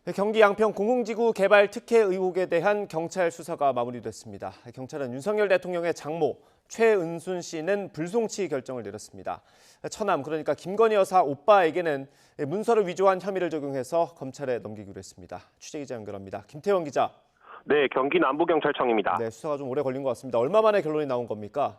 경기 양평 공흥지구 개발 특혜 의혹에 대한 경찰 수사가 마무리됐습니다. 경찰은 윤석열 대통령의 장모 최은순 씨는 불송치 결정을 내렸습니다. 처남 그러니까 김건희 여사 오빠에게는 문서를 위조한 혐의를 적용해서 검찰에 넘기기로 했습니다. 취재기자 연결합니다. 김태원 기자. 네, 경기 남부경찰청입니다. 네, 수사가 좀 오래 걸린 것 같습니다. 얼마 만에 결론이 나온 겁니까?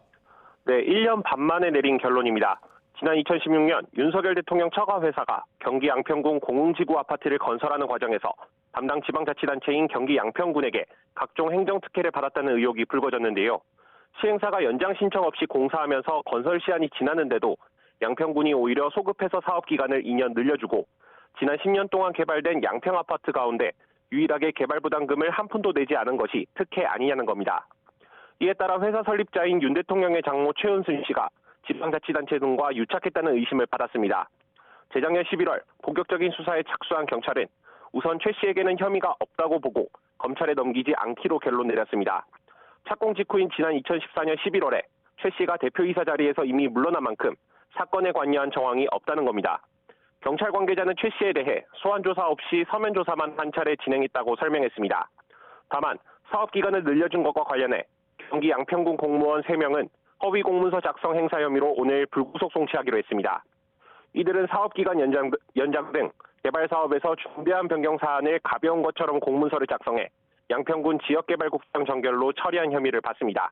네, 1년 반 만에 내린 결론입니다. 지난 2016년 윤석열 대통령 처가 회사가 경기 양평군 공흥지구 아파트를 건설하는 과정에서 담당 지방자치단체인 경기 양평군에게 각종 행정특혜를 받았다는 의혹이 불거졌는데요. 시행사가 연장 신청 없이 공사하면서 건설 시한이 지났는데도 양평군이 오히려 소급해서 사업 기간을 2년 늘려주고 지난 10년 동안 개발된 양평 아파트 가운데 유일하게 개발 부담금을 한 푼도 내지 않은 것이 특혜 아니냐는 겁니다. 이에 따라 회사 설립자인 윤 대통령의 장모 최은순 씨가 지방자치단체 등과 유착했다는 의심을 받았습니다. 재작년 11월 본격적인 수사에 착수한 경찰은 우선 최 씨에게는 혐의가 없다고 보고 검찰에 넘기지 않기로 결론 내렸습니다. 착공 직후인 지난 2014년 11월에 최 씨가 대표이사 자리에서 이미 물러난 만큼 사건에 관여한 정황이 없다는 겁니다. 경찰 관계자는 최 씨에 대해 소환조사 없이 서면조사만 한 차례 진행했다고 설명했습니다. 다만 사업 기간을 늘려준 것과 관련해 경기 양평군 공무원 3명은 허위 공문서 작성 행사 혐의로 오늘 불구속 송치하기로 했습니다. 이들은 사업기간 연장 등 개발 사업에서 중대한 변경 사안을 가벼운 것처럼 공문서를 작성해 양평군 지역개발국장 전결로 처리한 혐의를 받습니다.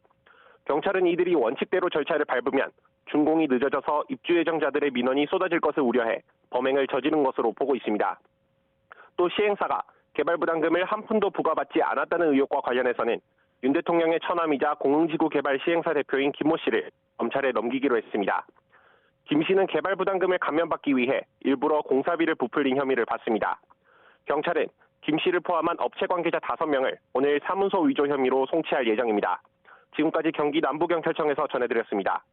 경찰은 이들이 원칙대로 절차를 밟으면 준공이 늦어져서 입주 예정자들의 민원이 쏟아질 것을 우려해 범행을 저지른 것으로 보고 있습니다. 또 시행사가 개발 부담금을 한 푼도 부과받지 않았다는 의혹과 관련해서는 윤 대통령의 처남이자 공흥지구 개발 시행사 대표인 김모 씨를 검찰에 넘기기로 했습니다. 김 씨는 개발 부담금을 감면받기 위해 일부러 공사비를 부풀린 혐의를 받습니다. 경찰은 김 씨를 포함한 업체 관계자 5명을 오늘 사문서 위조 혐의로 송치할 예정입니다. 지금까지 경기 남부경찰청에서 전해드렸습니다.